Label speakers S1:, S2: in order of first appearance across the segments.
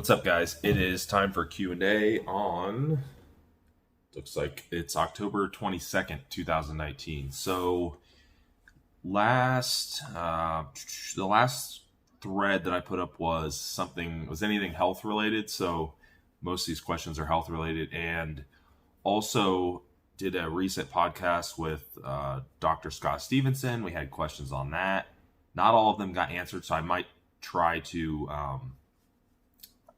S1: What's up, guys? It is time for Q&A on, looks like it's October 22nd, 2019. So the last thread that I put up was anything health related. So most of these questions are health related, and also did a recent podcast with Dr. Scott Stevenson. We had questions on that. Not all of them got answered, so I might try to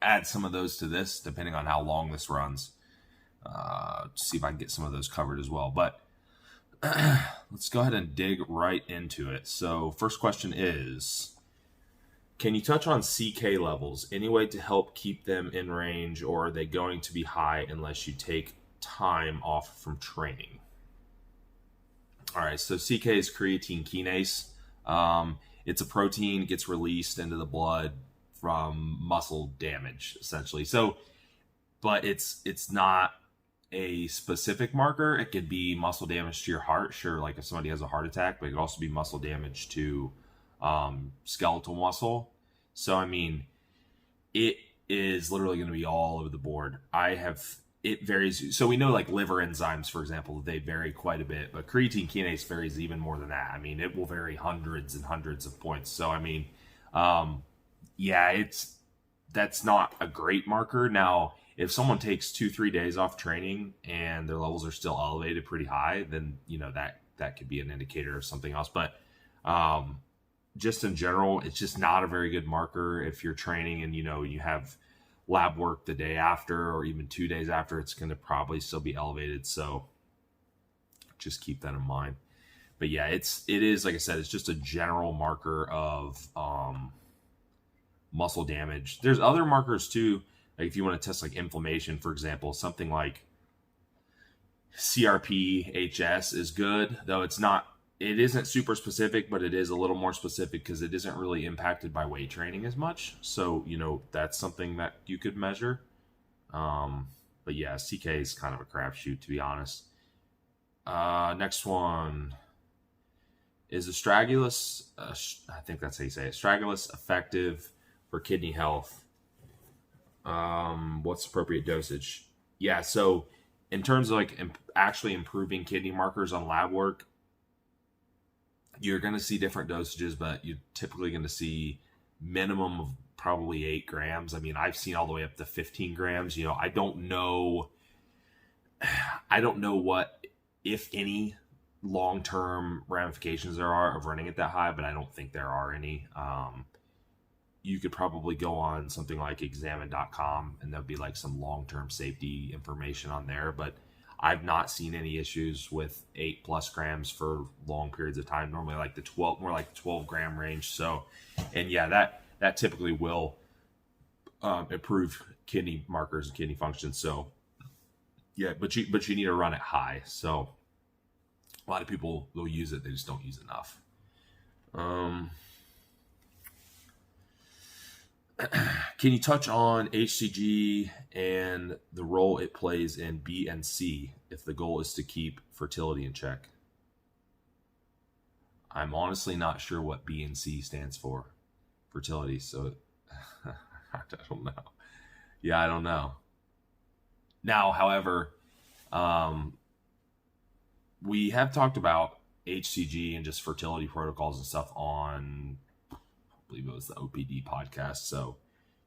S1: add some of those to this, depending on how long this runs. See if I can get some of those covered as well. But let's go ahead and dig right into it. So first question is, can you touch on CK levels? Any way to help keep them in range, or are they going to be high unless you take time off from training? All right, so CK is creatine kinase. It's a protein, it gets released into the blood from muscle damage, essentially. So, but it's not a specific marker. It could be muscle damage to your heart, sure, like if somebody has a heart attack, but it could also be muscle damage to skeletal muscle. So, I mean, it is literally going to be all over the board. It varies. So we know like liver enzymes, for example, they vary quite a bit, but creatine kinase varies even more than that. I mean, it will vary hundreds and hundreds of points. So, I mean, yeah, that's not a great marker. Now, if someone takes 2-3 days off training and their levels are still elevated pretty high, then, you know, that could be an indicator of something else. But just in general, it's just not a very good marker. If you're training and, you know, you have lab work the day after or even 2 days after, it's going to probably still be elevated. So just keep that in mind. But yeah, it is, like I said, it's just a general marker of muscle damage. There's other markers too. Like if you want to test like inflammation, for example, something like CRP-HS is good, though it isn't super specific, but it is a little more specific because it isn't really impacted by weight training as much. So, you know, that's something that you could measure. But yeah, CK is kind of a crapshoot, to be honest. Next one is Astragalus. I think that's how you say it. Astragalus effective for kidney health? What's appropriate dosage? Yeah, so in terms of like actually improving kidney markers on lab work, you're going to see different dosages, but you're typically going to see minimum of probably 8 grams. I mean, I've seen all the way up to 15 grams. You know, I don't know what, if any, long-term ramifications there are of running it that high, but I don't think there are any. You could probably go on something like examine.com and there'll be like some long-term safety information on there, but I've not seen any issues with 8+ grams for long periods of time. Normally like more like the 12 gram range. So, and yeah, that typically will improve kidney markers and kidney function. So yeah, but you need to run it high. So a lot of people will use it. They just don't use enough. Can you touch on HCG and the role it plays in B and C if the goal is to keep fertility in check? I'm honestly not sure what B and C stands for, fertility, so I don't know. Yeah, I don't know. Now, however, we have talked about HCG and just fertility protocols and stuff on, I believe it was the OPD podcast, so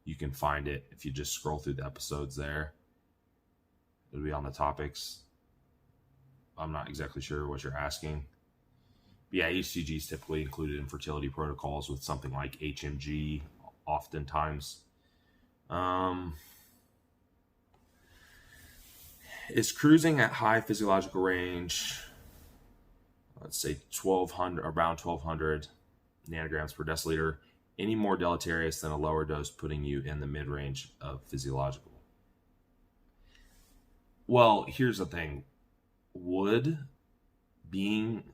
S1: you can find it if you just scroll through the episodes there. It'll be on the topics. I'm not exactly sure what you're asking. But yeah, HCG is typically included in fertility protocols with something like HMG oftentimes. Is cruising at high physiological range, let's say around 1200 nanograms per deciliter, any more deleterious than a lower dose putting you in the mid-range of physiological? Well, here's the thing. Would being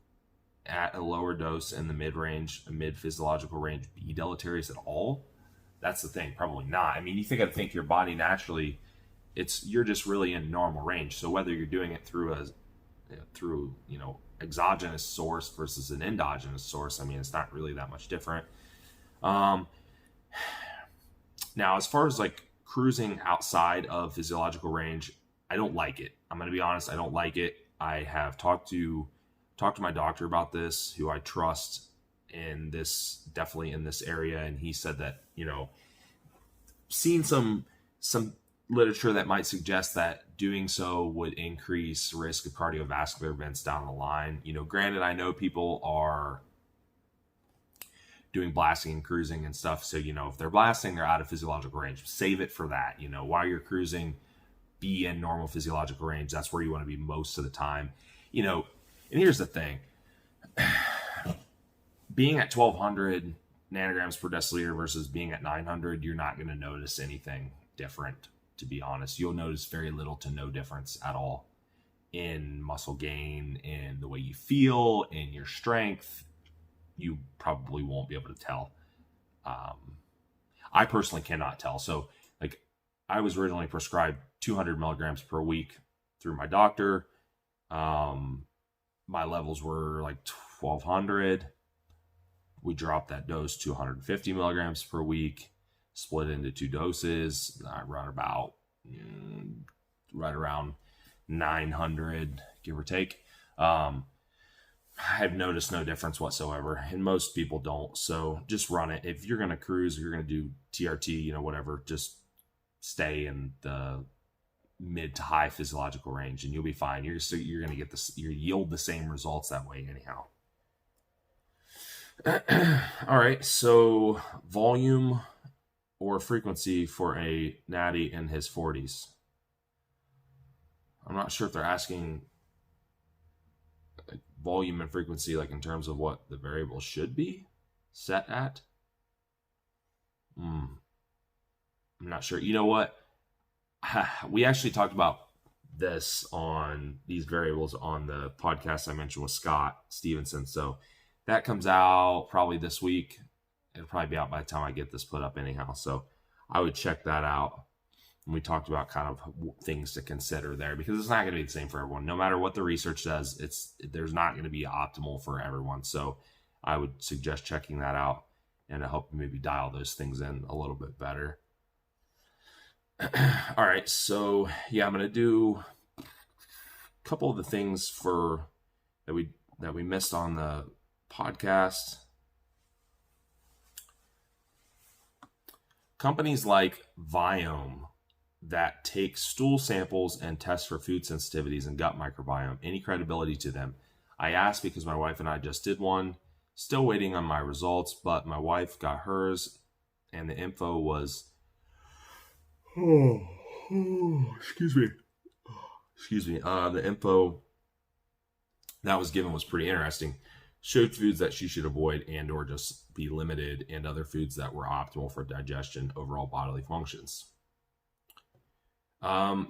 S1: at a lower dose in the mid-physiological range be deleterious at all? That's the thing. Probably not. I mean, you think your body naturally, you're just really in normal range. So whether you're doing it through exogenous source versus an endogenous source, I mean, it's not really that much different. Now, as far as like cruising outside of physiological range, I don't like it. I'm going to be honest. I don't like it. I have talked to my doctor about this, who I trust definitely in this area. And he said that, seen some literature that might suggest that doing so would increase risk of cardiovascular events down the line. Granted, I know people are doing blasting and cruising and stuff. So, if they're blasting, they're out of physiological range. Save it for that. While you're cruising, be in normal physiological range. That's where you want to be most of the time. And here's the thing. Being at 1200 nanograms per deciliter versus being at 900, you're not going to notice anything different, to be honest. You'll notice very little to no difference at all in muscle gain, in the way you feel, in your strength. You probably won't be able to tell. I personally cannot tell. So, I was originally prescribed 200 milligrams per week through my doctor. My levels were like 1200. We dropped that dose to 150 milligrams per week, split into 2 doses. I run about right around 900, give or take. I've noticed no difference whatsoever, and most people don't. So just run it. If you're going to cruise, if you're going to do TRT, whatever, just stay in the mid to high physiological range, and you'll be fine. You're going to get you yield the same results that way anyhow. All right, so volume or frequency for a natty in his 40s. I'm not sure if they're asking volume and frequency, in terms of what the variable should be set at. I'm not sure. You know what? We actually talked about these variables on the podcast I mentioned with Scott Stevenson. So that comes out probably this week. It'll probably be out by the time I get this put up anyhow. So I would check that out. And we talked about kind of things to consider there, because it's not going to be the same for everyone. No matter what the research says, there's not going to be optimal for everyone. So I would suggest checking that out, and I hope maybe dial those things in a little bit better. All right. So yeah, I'm going to do a couple of the things that we missed on the podcast. Companies like Biome that take stool samples and test for food sensitivities and gut microbiome, any credibility to them? I asked because my wife and I just did one. Still waiting on my results, but my wife got hers, and the info was... excuse me. The info that was given was pretty interesting. Showed foods that she should avoid and or just be limited, and other foods that were optimal for digestion, overall bodily functions.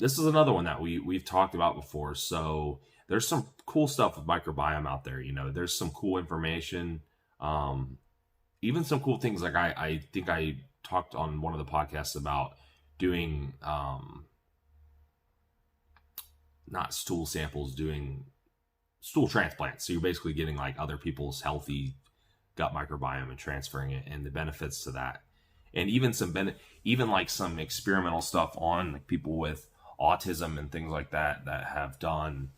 S1: This is another one that we've talked about before. So there's some cool stuff with microbiome out there. There's some cool information. Even some cool things like I think I talked on one of the podcasts about doing not stool samples, doing stool transplants. So you're basically getting other people's healthy gut microbiome and transferring it, and the benefits to that. And even some experimental stuff on people with autism and things like that have done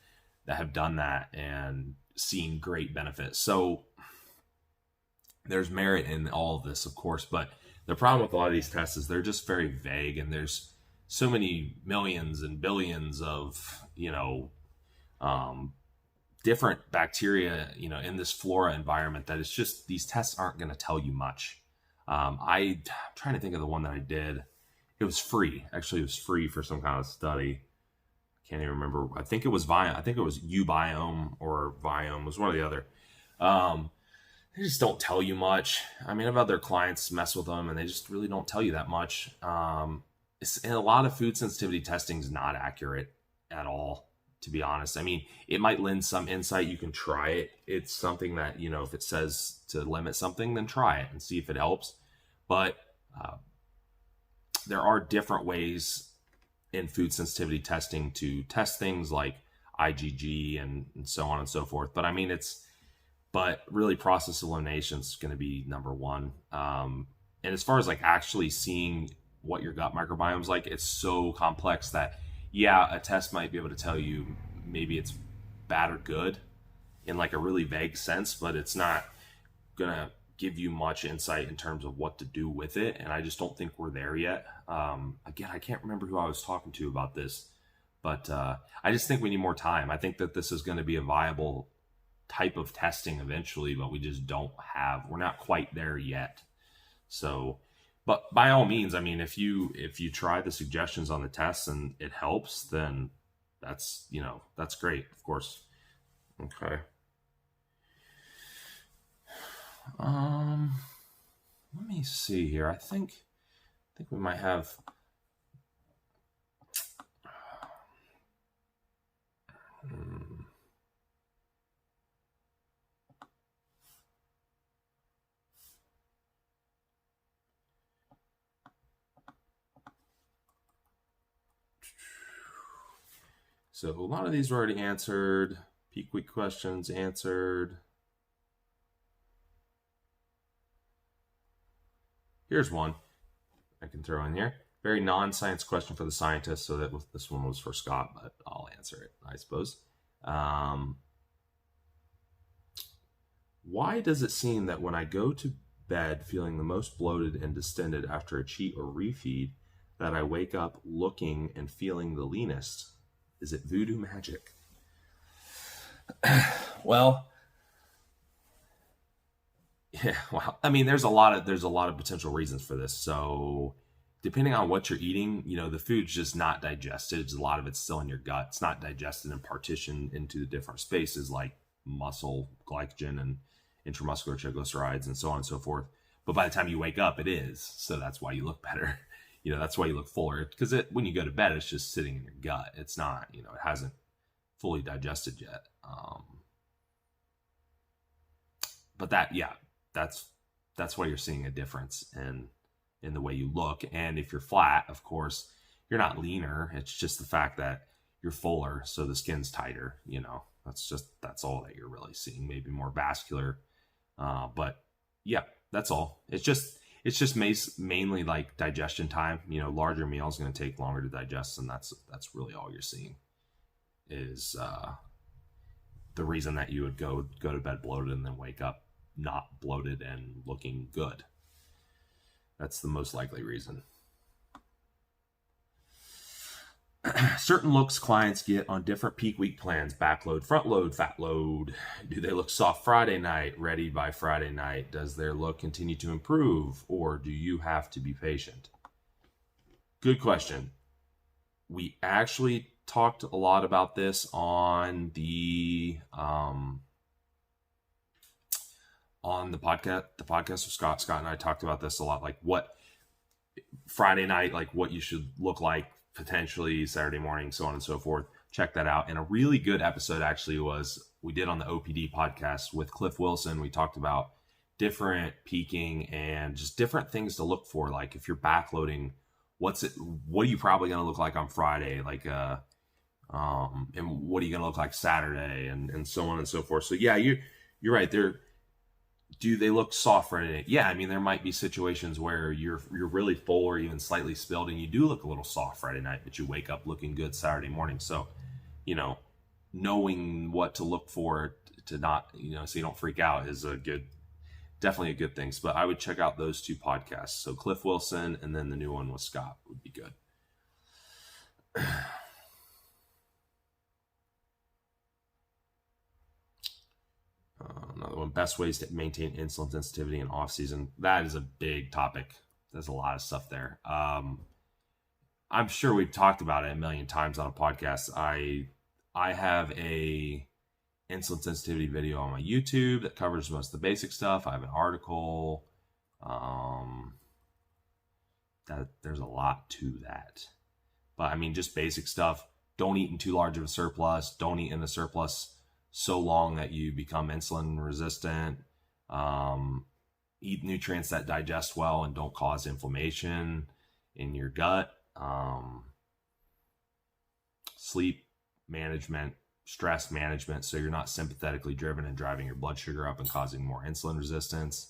S1: that and seen great benefits. So there's merit in all of this, of course, but the problem with a lot of these tests is they're just very vague, and there's so many millions and billions of different bacteria in this flora environment that it's just, these tests aren't going to tell you much. I'm trying to think of the one that I did. It was free. Actually, it was free for some kind of study. I can't even remember. I think it was Biome. I think it was Biome or Biome. It was one or the other. They just don't tell you much. I mean, I've had other clients mess with them, and they just really don't tell you that much. And a lot of food sensitivity testing is not accurate at all, to be honest. I mean, it might lend some insight. You can try it. It's something that, if it says to limit something, then try it and see if it helps. But there are different ways in food sensitivity testing to test things like IgG and so on and so forth. But I mean, but really process elimination is going to be number one. And as far as actually seeing what your gut microbiome is like, it's so complex that, yeah, a test might be able to tell you maybe it's bad or good in like a really vague sense, but it's not gonna give you much insight in terms of what to do with it. And I just don't think we're there yet. Again, I can't remember who I was talking to about this, but I just think we need more time. I think that this is going to be a viable type of testing eventually, but we just we're not quite there yet. So, but by all means, I mean, if you try the suggestions on the tests and it helps, then that's great, of course. Okay. Let me see here. I think we might have. So a lot of these were already answered. Peak week questions answered. Here's one I can throw in here. Very non-science question for the scientist, so that this one was for Scott, but I'll answer it, I suppose. Why does it seem that when I go to bed feeling the most bloated and distended after a cheat or refeed, that I wake up looking and feeling the leanest? Is it voodoo magic? Well, yeah, well, I mean, there's a lot of potential reasons for this. So depending on what you're eating, the food's just not digested. A lot of it's still in your gut. It's not digested and partitioned into the different spaces like muscle, glycogen, and intramuscular triglycerides, and so on and so forth. But by the time you wake up, it is. So that's why you look better. That's why you look fuller, because when you go to bed, it's just sitting in your gut. It's not, it hasn't fully digested yet. But that's why you're seeing a difference in the way you look. And if you're flat, of course, you're not leaner. It's just the fact that you're fuller, so the skin's tighter. That's all that you're really seeing. Maybe more vascular, but yeah, that's all. It's just mainly like digestion time. Larger meals going to take longer to digest, and that's really all you're seeing is the reason that you would go to bed bloated and then wake up not bloated and looking good. That's the most likely reason. Certain looks clients get on different peak week plans: backload, front load, fat load. Do they look soft Friday night, ready by Friday night? Does their look continue to improve, or do you have to be patient? Good question. We actually talked a lot about this on the podcast with Scott. Scott and I talked about this a lot, like what Friday night, like what you should look like potentially Saturday morning, so on and so forth. Check that out. And a really good episode actually was we did on the OPD podcast with Cliff Wilson. We talked about different peaking and just different things to look for. Like if you're backloading, what are you probably going to look like on Friday? Like, and what are you going to look like Saturday, and so on and so forth. So yeah, you're right there. Do they look soft Friday night? Yeah, I mean, there might be situations where you're really full or even slightly spilled, and you do look a little soft Friday night, but you wake up looking good Saturday morning. So, knowing what to look for to not, so you don't freak out is definitely a good thing. But I would check out those two podcasts. So Cliff Wilson and then the new one with Scott would be good. Another one: best ways to maintain insulin sensitivity in off season. That is a big topic. There's a lot of stuff there. I'm sure we've talked about it a million times on a podcast. I have a insulin sensitivity video on my YouTube that covers most of the basic stuff. I have an article. That there's a lot to that. But I mean, just basic stuff. Don't eat in too large of a surplus. Don't eat in the surplus so long that you become insulin resistant. Eat nutrients that digest well and don't cause inflammation in your gut. Sleep management, stress management, so you're not sympathetically driven and driving your blood sugar up and causing more insulin resistance.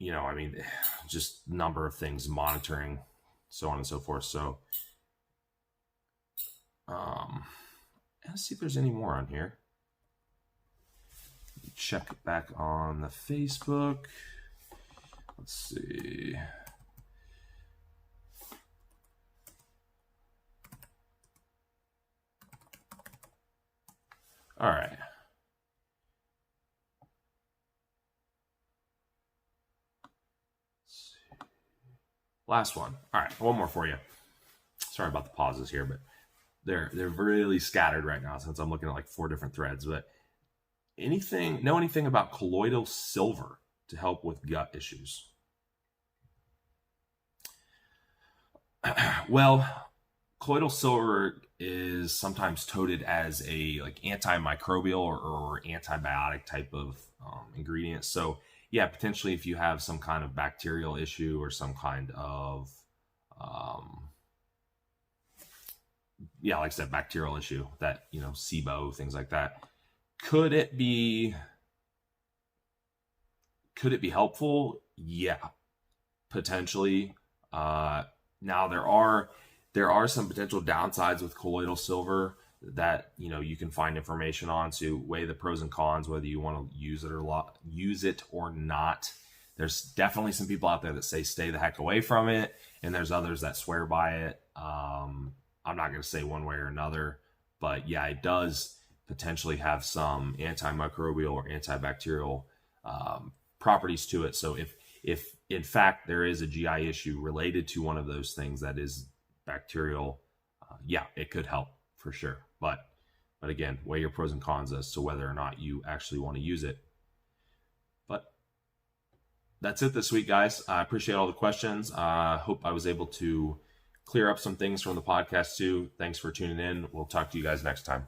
S1: I mean, just number of things, monitoring, so on and so forth. So, let's see if there's any more on here. Check back on the Facebook. Let's see. All right. Last one. All right, one more for you. Sorry about the pauses here, but they're really scattered right now since I'm looking at like 4 different threads. But know anything about colloidal silver to help with gut issues? Well, colloidal silver is sometimes touted as a like antimicrobial or antibiotic type of ingredient. So yeah, potentially if you have some kind of bacterial issue or some kind of like I said, bacterial issue that, SIBO, things like that. Could it be helpful? Yeah, potentially. Now there are some potential downsides with colloidal silver that you can find information on to weigh the pros and cons, whether you want to use it or not. There's definitely some people out there that say stay the heck away from it, and there's others that swear by it. I'm not going to say one way or another, but yeah, it does potentially have some antimicrobial or antibacterial properties to it. So if in fact there is a GI issue related to one of those things that is bacterial, it could help for sure. But again, weigh your pros and cons as to whether or not you actually want to use it. But that's it this week, guys. I appreciate all the questions. Hope I was able to clear up some things from the podcast too. Thanks for tuning in. We'll talk to you guys next time.